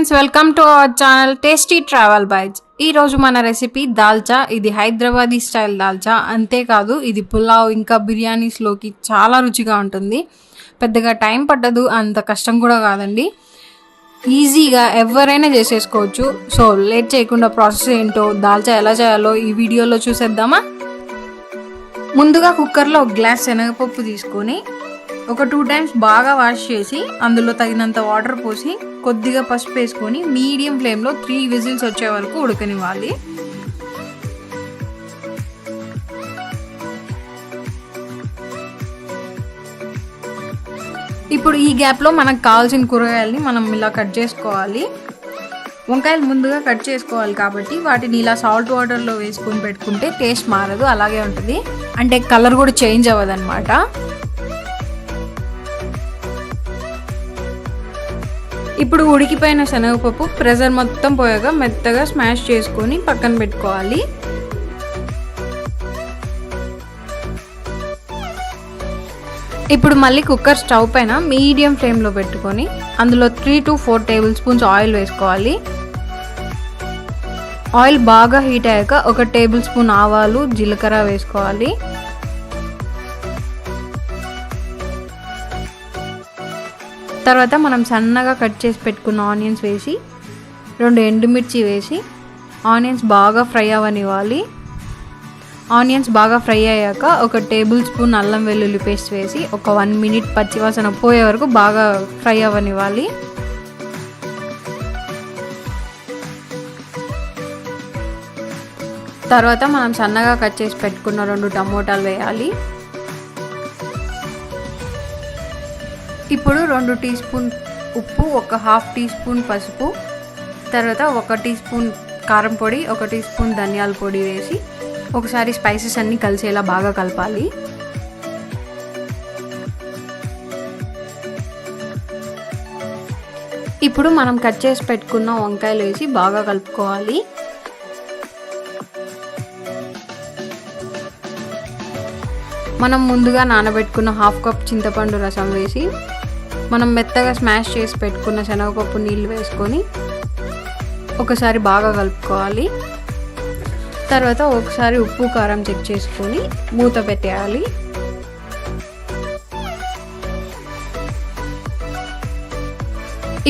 Friends, welcome to our channel tasty travel bites. ఈ రోజు మన రెసిపీ దాల్చా. ఇది హైదరాబాదీ స్టైల్ దాల్చా. అంతేకాదు ఇది పులావ్ ఇంకా బిర్యానీస్లోకి చాలా రుచిగా ఉంటుంది. పెద్దగా టైం పట్టదు, అంత కష్టం కూడా కాదండి. ఈజీగా ఎవరైనా చేసేసుకోవచ్చు. సో లేట్ చేయకుండా ప్రాసెస్ ఏంటో, దాల్చా ఎలా చేయాలో ఈ వీడియోలో చూసేద్దామా. ముందుగా కుక్కర్లో ఒక గ్లాస్ శనగపప్పు తీసుకొని ఒక 2 times బాగా వాష్ చేసి అందులో తగినంత వాటర్ పోసి కొద్దిగా పసుపు వేసుకొని మీడియం ఫ్లేమ్లో 3 విజిల్స్ వచ్చే వరకు ఉడకనివ్వాలి. ఇప్పుడు ఈ గ్యాప్లో మనకు కావాల్సిన కూరగాయలని మనం ఇలా కట్ చేసుకోవాలి. వంకాయలు ముందుగా కట్ చేసుకోవాలి కాబట్టి వాటిని ఇలా సాల్ట్ వాటర్లో వేసుకొని పెట్టుకుంటే టేస్ట్ మారదు, అలాగే ఉంటుంది. అంటే కలర్ కూడా చేంజ్ అవ్వదు అనమాట. ఇప్పుడు ఉడికిపోయిన శనగపప్పు ప్రెషర్ మొత్తం పోయాక మెత్తగా స్మాష్ చేసుకొని పక్కన పెట్టుకోవాలి. ఇప్పుడు మళ్ళీ కుక్కర్ స్టవ్ పైన మీడియం ఫ్లేమ్లో పెట్టుకొని అందులో 3 to 4 tablespoons ఆయిల్ వేసుకోవాలి. ఆయిల్ బాగా హీట్ అయ్యాక 1 tablespoon ఆవాలు, జీలకర్ర వేసుకోవాలి. తర్వాత మనం సన్నగా కట్ చేసి పెట్టుకున్న ఆనియన్స్ వేసి 2 ఎండుమిర్చి వేసి ఆనియన్స్ బాగా ఫ్రై అవ్వనివ్వాలి. ఆనియన్స్ బాగా ఫ్రై అయ్యాక 1 tablespoon అల్లం వెల్లుల్లి పేస్ట్ వేసి ఒక 1 minute పచ్చివాసన పోయే వరకు బాగా ఫ్రై అవ్వనివ్వాలి. తర్వాత మనం సన్నగా కట్ చేసి పెట్టుకున్న 2 టమోటాలు వేయాలి. ఇప్పుడు 2 teaspoon ఉప్పు, 1/2 teaspoon పసుపు, తర్వాత 1 teaspoon కారం పొడి, 1 teaspoon ధనియాల పొడి వేసి ఒకసారి స్పైసెస్ అన్నీ కలిసేలా బాగా కలపాలి. ఇప్పుడు మనం కట్ చేసి పెట్టుకున్న వంకాయలు వేసి బాగా కలుపుకోవాలి. మనం ముందుగా నానబెట్టుకున్న 1/2 cup చింతపండు రసం వేసి మనం మెత్తగా స్మాష్ చేసి పెట్టుకున్న శనగపప్పు నీళ్ళు వేసుకొని ఒకసారి బాగా కలుపుకోవాలి. తర్వాత ఒకసారి ఉప్పు కారం చెక్ చేసుకొని మూత పెట్టేయాలి.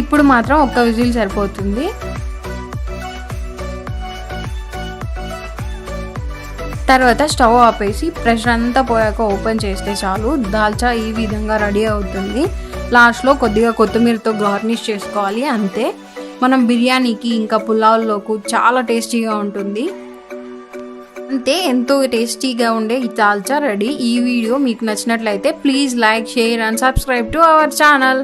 ఇప్పుడు మాత్రం 1 విజిల్ సరిపోతుంది. తర్వాత స్టవ్ ఆపేసి ప్రెషర్ అంతా పోయాక ఓపెన్ చేస్తే చాలు, దాల్చా ఈ విధంగా రెడీ అవుతుంది. లాస్ట్లో కొద్దిగా కొత్తిమీరతో గార్నిష్ చేసుకోవాలి. అంతే, మనం బిర్యానీకి ఇంకా పులావ్లోకి చాలా టేస్టీగా ఉంటుంది. అంతే, ఎంతో టేస్టీగా ఉండే ఈ దాల్చా రెడీ. ఈ వీడియో మీకు నచ్చినట్లయితే please like, share and subscribe to our channel.